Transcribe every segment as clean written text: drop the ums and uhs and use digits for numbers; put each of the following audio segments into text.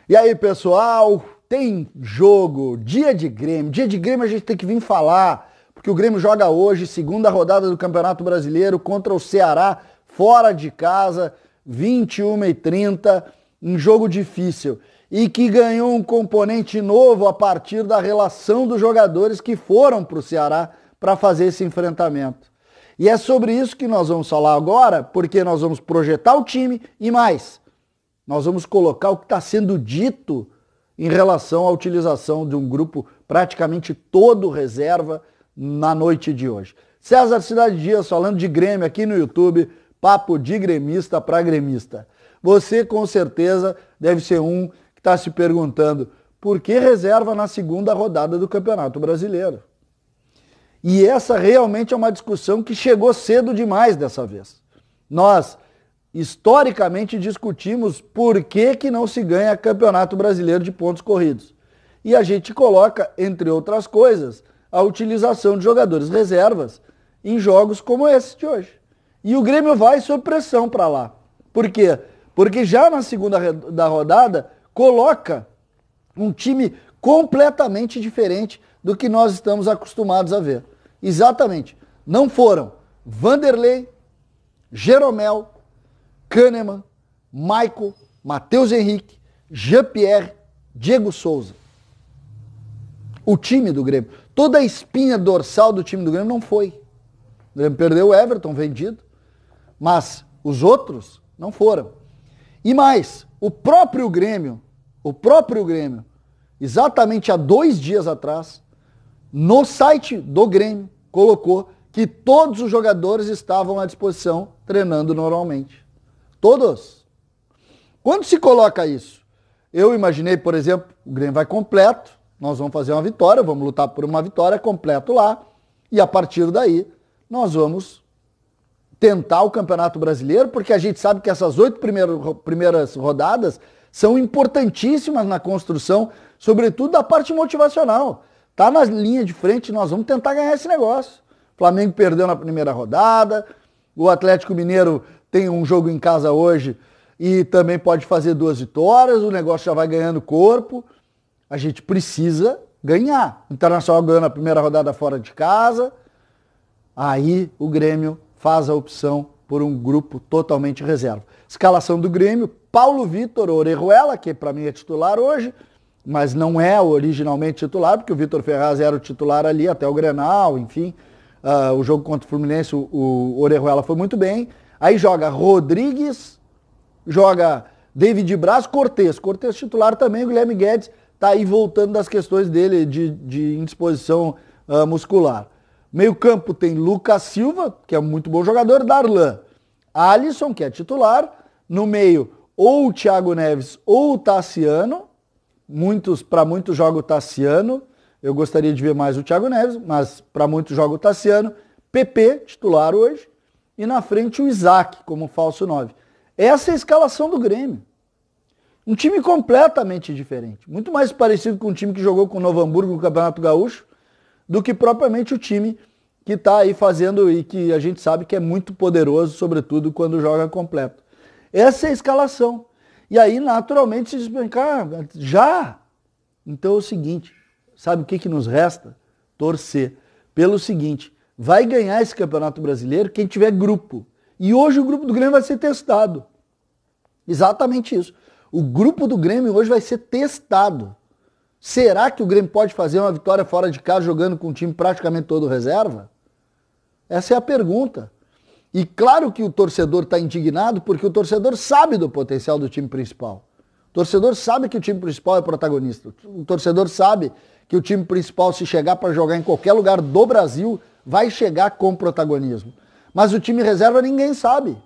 E aí, pessoal, tem jogo, dia de Grêmio. Dia de Grêmio a gente tem que vir falar, porque o Grêmio joga hoje, segunda rodada do Campeonato Brasileiro contra o Ceará, fora de casa, 21h30, um jogo difícil. E que ganhou um componente novo a partir da relação dos jogadores que foram para o Ceará para fazer esse enfrentamento. E é sobre isso que nós vamos falar agora, porque nós vamos projetar o time e mais. Nós vamos colocar o que está sendo dito em relação à utilização de um grupo praticamente todo reserva na noite de hoje. César Cidade Dias falando de Grêmio aqui no YouTube, papo de gremista para gremista. Você com certeza deve ser um que está se perguntando por que reserva na segunda rodada do Campeonato Brasileiro. E essa realmente é uma discussão que chegou cedo demais dessa vez. Nós historicamente discutimos por que não se ganha Campeonato Brasileiro de pontos corridos. E a gente coloca, entre outras coisas, a utilização de jogadores reservas em jogos como esse de hoje. E o Grêmio vai sob pressão para lá. Por quê? Porque já na segunda da rodada coloca um time completamente diferente do que nós estamos acostumados a ver. Exatamente. Não foram Vanderlei, Jeromel, Kahneman, Maicon, Matheus Henrique, Jean-Pierre, Diego Souza. O time do Grêmio, toda a espinha dorsal do time do Grêmio não foi. O Grêmio perdeu o Everton, vendido, mas os outros não foram. E mais, o próprio Grêmio, exatamente há 2 dias atrás, no site do Grêmio, colocou que todos os jogadores estavam à disposição treinando normalmente. Todos. Quando se coloca isso? Eu imaginei, por exemplo, o Grêmio vai completo, nós vamos fazer uma vitória, vamos lutar por uma vitória completo lá, e a partir daí nós vamos tentar o Campeonato Brasileiro, porque a gente sabe que essas 8 primeiras rodadas são importantíssimas na construção, sobretudo da parte motivacional. Tá na linha de frente, nós vamos tentar ganhar esse negócio. O Flamengo perdeu na primeira rodada, o Atlético Mineiro tem um jogo em casa hoje e também pode fazer 2 vitórias, o negócio já vai ganhando corpo. A gente precisa ganhar. O Internacional ganhou na primeira rodada fora de casa, aí o Grêmio faz a opção por um grupo totalmente reserva. Escalação do Grêmio, Paulo Vitor Orejuela, que para mim é titular hoje, mas não é originalmente titular, porque o Vitor Ferraz era o titular ali até o Grenal, enfim. O jogo contra o Fluminense, o Orejuela foi muito bem. Aí joga Rodrigues, joga David Braz, Cortez titular também, o Guilherme Guedes está aí voltando das questões dele de indisposição muscular. Meio campo tem Lucas Silva, que é um muito bom jogador, Darlan, Alisson, que é titular, no meio ou o Thiago Neves ou o Tassiano, para muitos joga o Tassiano, eu gostaria de ver mais o Thiago Neves, mas para muitos joga o Tassiano, PP, titular hoje, e na frente o Isaac como falso 9. Essa é a escalação do Grêmio. Um time completamente diferente. Muito mais parecido com o time que jogou com o Novo Hamburgo no Campeonato Gaúcho do que propriamente o time que está aí fazendo e que a gente sabe que é muito poderoso, sobretudo quando joga completo. Essa é a escalação. E aí, naturalmente, se diz, já? Então é o seguinte, sabe o que nos resta? Torcer pelo seguinte, vai ganhar esse Campeonato Brasileiro quem tiver grupo. E hoje o grupo do Grêmio vai ser testado. Exatamente isso. O grupo do Grêmio hoje vai ser testado. Será que o Grêmio pode fazer uma vitória fora de casa jogando com um time praticamente todo reserva? Essa é a pergunta. E claro que o torcedor está indignado porque o torcedor sabe do potencial do time principal. O torcedor sabe que o time principal é protagonista. O torcedor sabe que o time principal, se chegar para jogar em qualquer lugar do Brasil, vai chegar com protagonismo. Mas o time reserva ninguém sabe.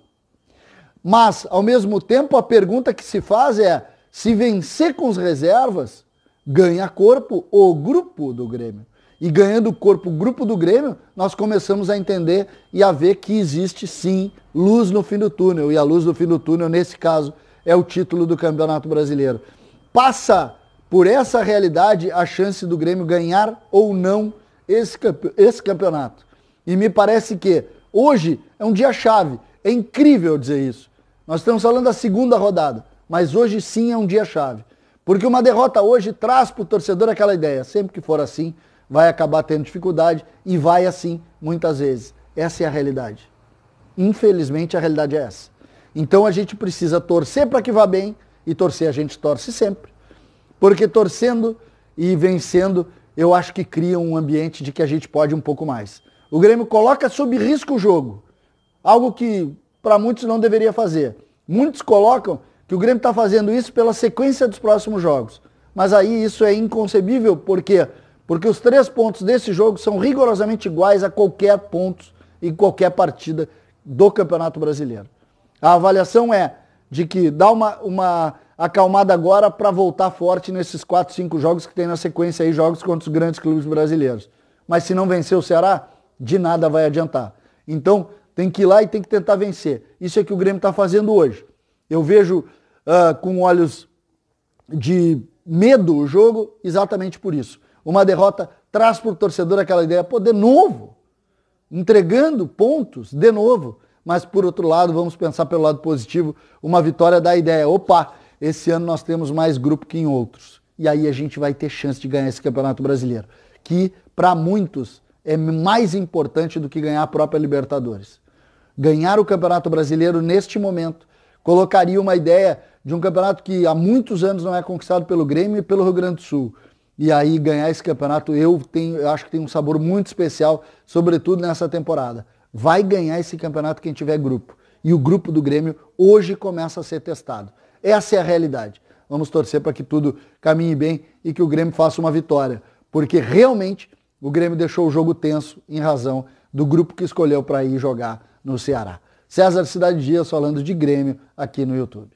Mas, ao mesmo tempo, a pergunta que se faz é, se vencer com os reservas, ganha corpo o grupo do Grêmio. E ganhando corpo o grupo do Grêmio, nós começamos a entender e a ver que existe sim luz no fim do túnel. E a luz do fim do túnel, nesse caso, é o título do Campeonato Brasileiro. Passa por essa realidade a chance do Grêmio ganhar ou não esse campeonato. E me parece que hoje é um dia chave. É incrível dizer isso. Nós estamos falando da segunda rodada, mas hoje sim é um dia chave. Porque uma derrota hoje traz para o torcedor aquela ideia, sempre que for assim, vai acabar tendo dificuldade e vai assim muitas vezes. Essa é a realidade. Infelizmente a realidade é essa. Então a gente precisa torcer para que vá bem e torcer a gente torce sempre. Porque torcendo e vencendo, eu acho que cria um ambiente de que a gente pode um pouco mais. O Grêmio coloca sob risco o jogo, algo que para muitos não deveria fazer. Muitos colocam que o Grêmio está fazendo isso pela sequência dos próximos jogos. Mas aí isso é inconcebível, por quê? Porque os 3 pontos desse jogo são rigorosamente iguais a qualquer ponto em qualquer partida do Campeonato Brasileiro. A avaliação é de que dá uma acalmada agora para voltar forte nesses 4, 5 jogos que tem na sequência aí, jogos contra os grandes clubes brasileiros. Mas se não vencer o Ceará, de nada vai adiantar. Então, tem que ir lá e tem que tentar vencer. Isso é que o Grêmio está fazendo hoje. Eu vejo com olhos de medo o jogo exatamente por isso. Uma derrota traz para o torcedor aquela ideia, pô, de novo, entregando pontos, de novo. Mas, por outro lado, vamos pensar pelo lado positivo, uma vitória dá a ideia, opa, esse ano nós temos mais grupo que em outros. E aí a gente vai ter chance de ganhar esse Campeonato Brasileiro, que para muitos é mais importante do que ganhar a própria Libertadores. Ganhar o Campeonato Brasileiro neste momento colocaria uma ideia de um campeonato que há muitos anos não é conquistado pelo Grêmio e pelo Rio Grande do Sul. E aí ganhar esse campeonato eu acho que tem um sabor muito especial, sobretudo nessa temporada. Vai ganhar esse campeonato quem tiver grupo. E o grupo do Grêmio hoje começa a ser testado. Essa é a realidade. Vamos torcer para que tudo caminhe bem e que o Grêmio faça uma vitória. Porque realmente o Grêmio deixou o jogo tenso em razão do grupo que escolheu para ir jogar no Ceará. César Cidade Dias falando de Grêmio aqui no YouTube.